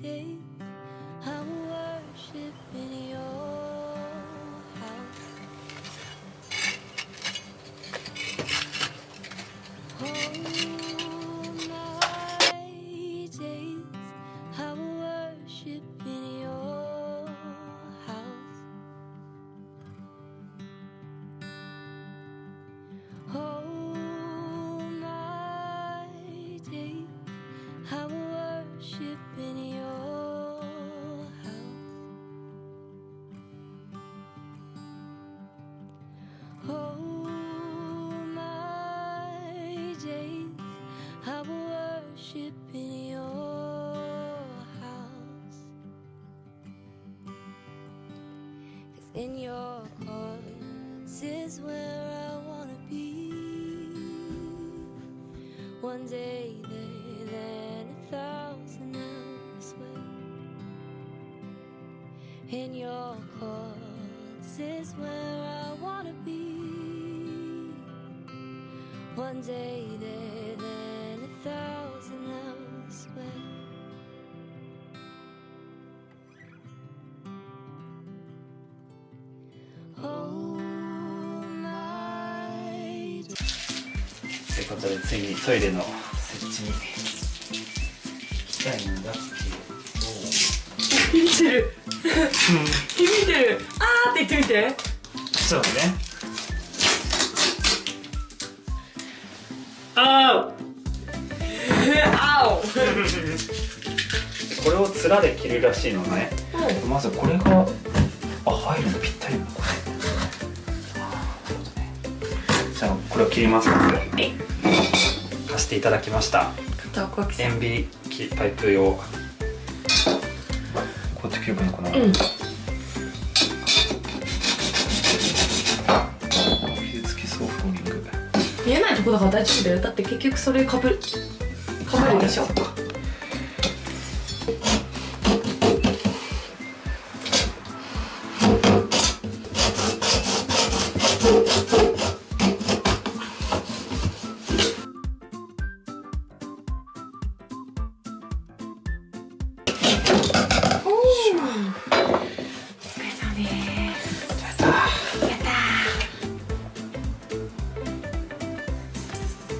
days I will worship in your house. All my days I will worship in your house. All my days I will worship in your house. All my days I will worship in your house. 'Cause in your courts is where I wanna be. One day there, then 1,000 elsewhere. In your courts is where I wanna be. One day there, then 1,000 elsewhere. Oh my. ということでついにトイレの設置に行きたいんだけ響いてる響いてる、あーって言ってみて。ど、そうね。ああおーこれをつらで切るらしいのね。まずこれが入るのぴったりなのこれ。じゃあこれを切りますので貸していただきました。片岡さん、塩ビパイプ用。こうやって切ればいいのかな。傷つきそうフォーミング。見えないとこだから大丈夫だよ。だって結局それかぶるでしょ。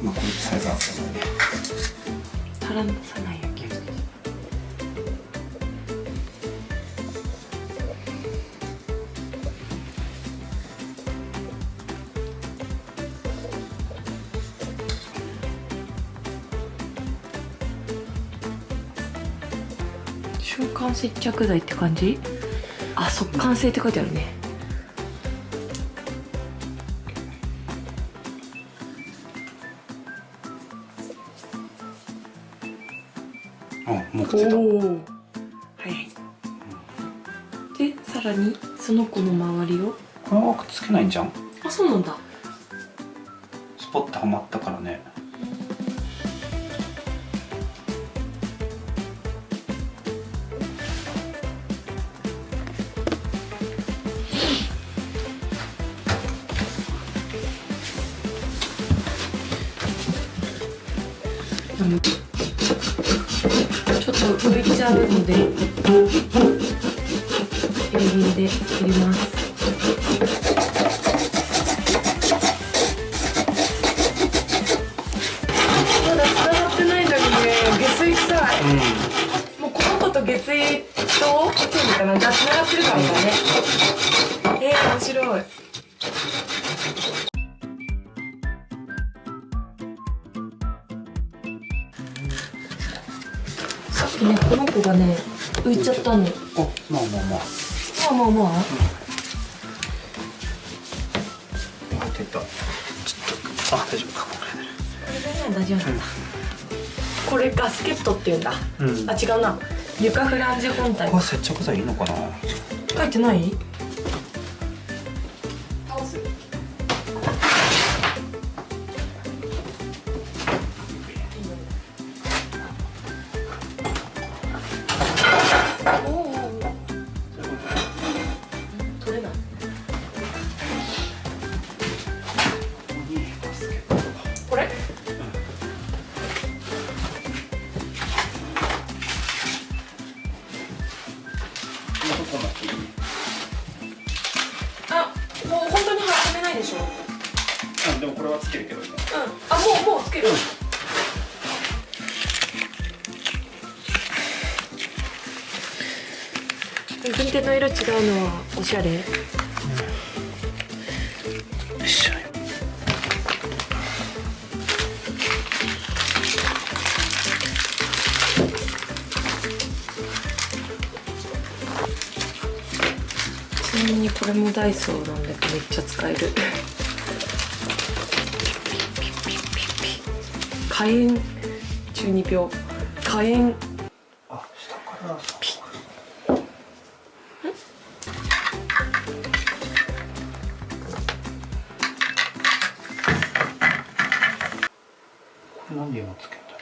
まあこれサイズ合わせないね。足らさないよ気をつけて。瞬間接着剤って感じ？あ、速乾性って書いてあるね。もうくっついた。おお、早い。で、さらにその子の周りを。これはくっつけないんじゃん。あ、そうなんだ。スポッとはまったからね。ちょっと浮いちゃうのでギリギリで切ります。まだ繋がってないのにね、下水臭い。もうこの子と下水とっていうのかな、じゃあ繋がってるからだね。面白い。さっきね、この子がね、浮いちゃったの。まあまあまあ。まあまあまあ。出た。ちょっと大丈夫かも。これでね、大丈夫なんだ。これガスケットっていうんだ。あ、違うな。床フランジ本体。これ接着剤いいのかな。書いてない？取れない。これ？つけるけどね。あ、もうつける。軍手の色違うのはおしゃれ。よいしょ。ちなみにこれもダイソーなんだけどめっちゃ使える。火炎12秒。火炎。あ、下からピッ。これなんで今つけんだろ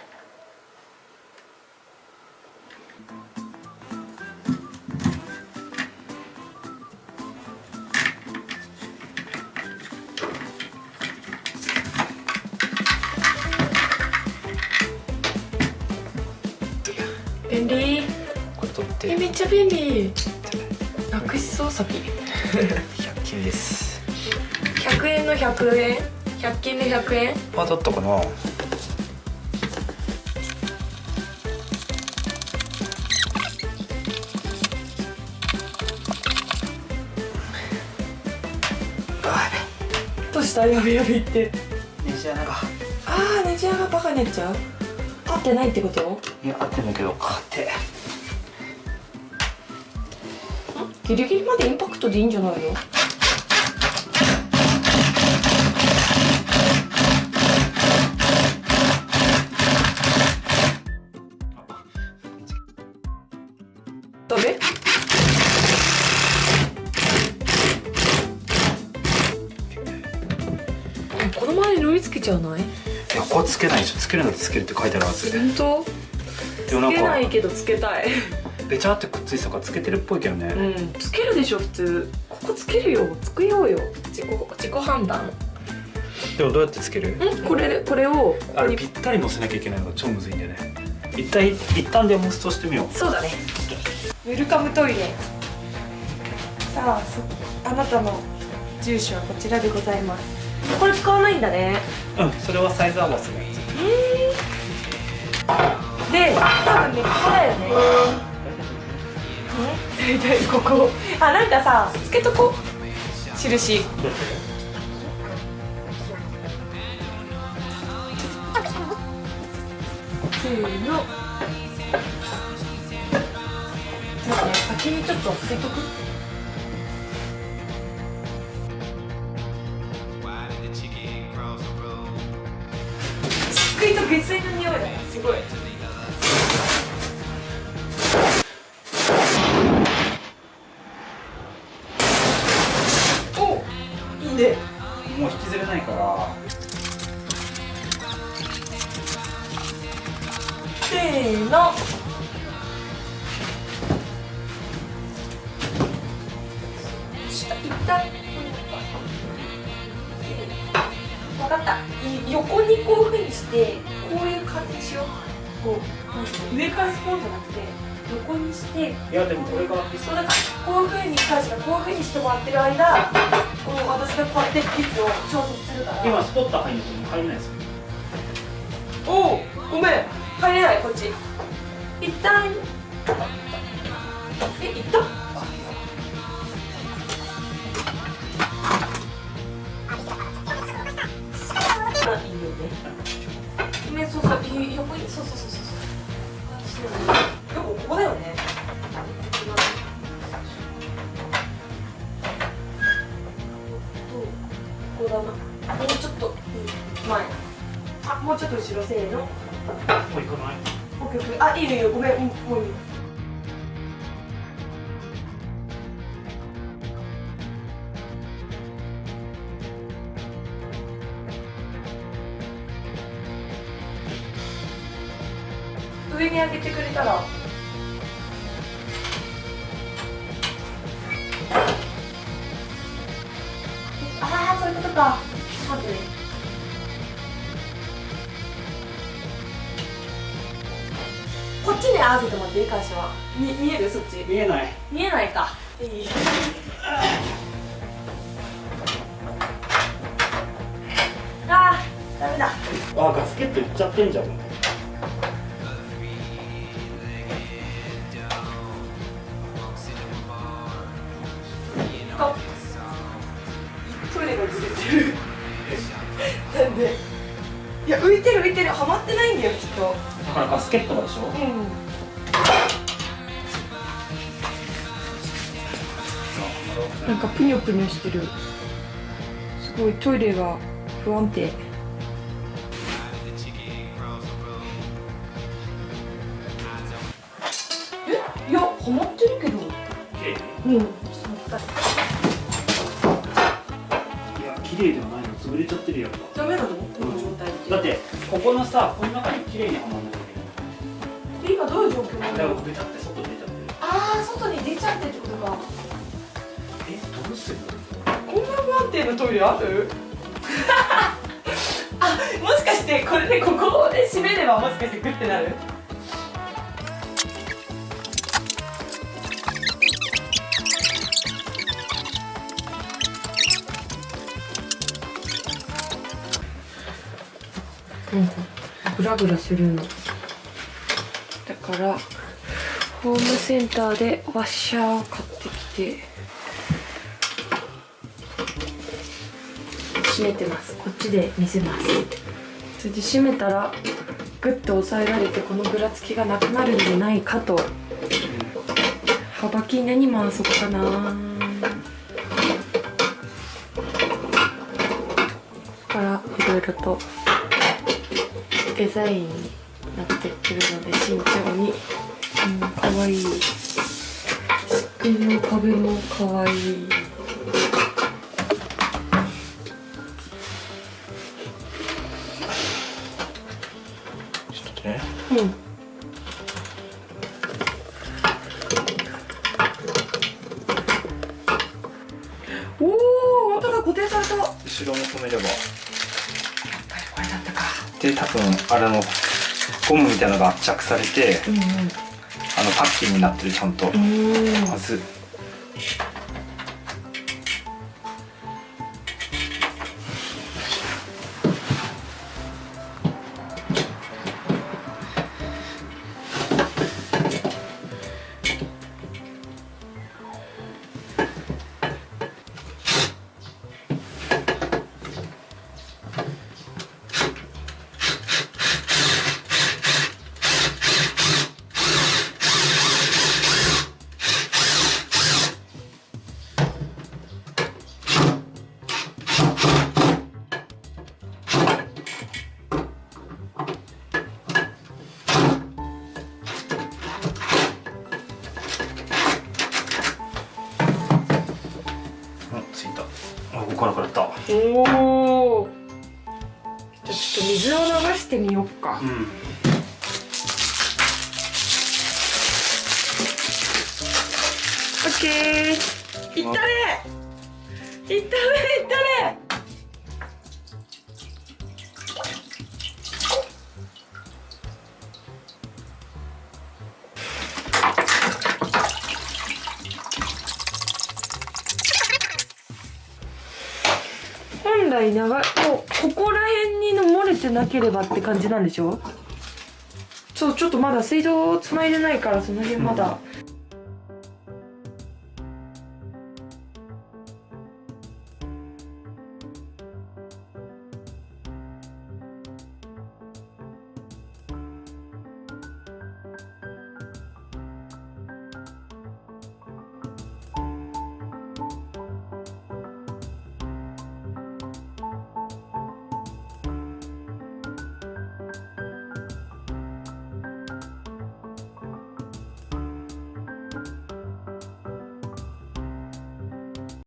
便利。これ取ってめっちゃ便利。楽しそう先。100均です。100円の100円。100均で100円。あ、だったかな。どうしたやべやべ言って。ネジ穴が。ああ、ネジ穴がバカになっちゃう。合ってないってこと？いや、合ってんだけど、勝て。ギリギリまでインパクトでいいんじゃないの？ダメ？この前に乗りつけちゃわない？いや、ここつけないでしょ。つけるんだってつけるって書いてあるはず。本当？でもなんかつけないけどつけたい。べちゃってくっついてたからつけてるっぽいけどね。うん、つけるでしょ普通。ここつけるよ。つけようよ。自己判断。でもどうやってつける？これをここに。あれぴったり乗せなきゃいけないのが超むずいんだよね。一旦デモンストしてみよう。そうだね。ウェルカムトイレ。さあ、あなたの住所はこちらでございます。これ使わないんだね。うん、それはサイズ合わせのやつ。で、多分ね、ここだよね。大体ここ。あ、なんかさ、つけとこう。印。せーの。待ってね、先にちょっとつけとく。しっくりと下水の匂いだね。すごい。お、いいね。もう引きずれないから。せーの。一旦分かった。横にこういう風にしてこういう感じにしよう。こう上からスポンじゃなくて横にして。いや、でもこれがそうだからこういう風に彼氏がこういう風にしてもらってる間、こう私がこうやってピスを調節するから。今スポット入るのに入れないですよ。おお、ごめん、入れない。こっち一旦。いった？あ、いいよね。ごめん、そうそう、横に、そう。でもここだよね。ここだな。もうちょっと前。あ、もうちょっと後ろ。せーの。もう行かない？オッケーオッケー。あ、いいよ、ごめん、もういいよ。上に上げてくれたら。ああ、そういうことか。待ってね。こっちに合わせてもらっていいかしら。見える？そっち見えない。見えないか。いい。あダメだ。あ、ガスケットいっちゃってんじゃん。あ、トイレがずれてる。なんで？いや、浮いてる浮いてる。はまってないんだよきっと。だからガスケットがでしょ。うん。なんかプニョプニョしてる。すごいトイレが不安定。いや、はまってるけど。うん。いや、綺麗ではないの、潰れちゃってるよ。ダメなの？この状態だってここのさ、この中に綺麗にはまんなきゃいで、今どういう状況なけない。だの？から出ちゃって外に出ちゃってる。ああ、外に出ちゃってってことか。どうする？こんな不安定なトイレある？あ、もしかしてこれでここで閉めればもしかしてグッてなる？グラグラするのだからホームセンターでワッシャーを買ってきて閉めてます。こっちで見せます。それで閉めたらグッと押さえられてこのぐらつきがなくなるんじゃないかと。幅気に何回そうかな。からいろいろとデザインになってくるので慎重に。かわいい。仕組みの壁もかわいい。ちょっとね。おお、本当だ、固定された。後ろも止めれば。これだったか。で、多分あれのゴムみたいなのが圧着されて、パッキンになってる、ちゃんと。はず。ついた。あ、ここからからった。おお。じゃあちょっと水を流してみようか。オッケー。いったね。いったね、いったね。本来もうここら辺にの漏れてなければって感じなんでしょ。そう、ちょっとまだ水道つないでないからその辺まだ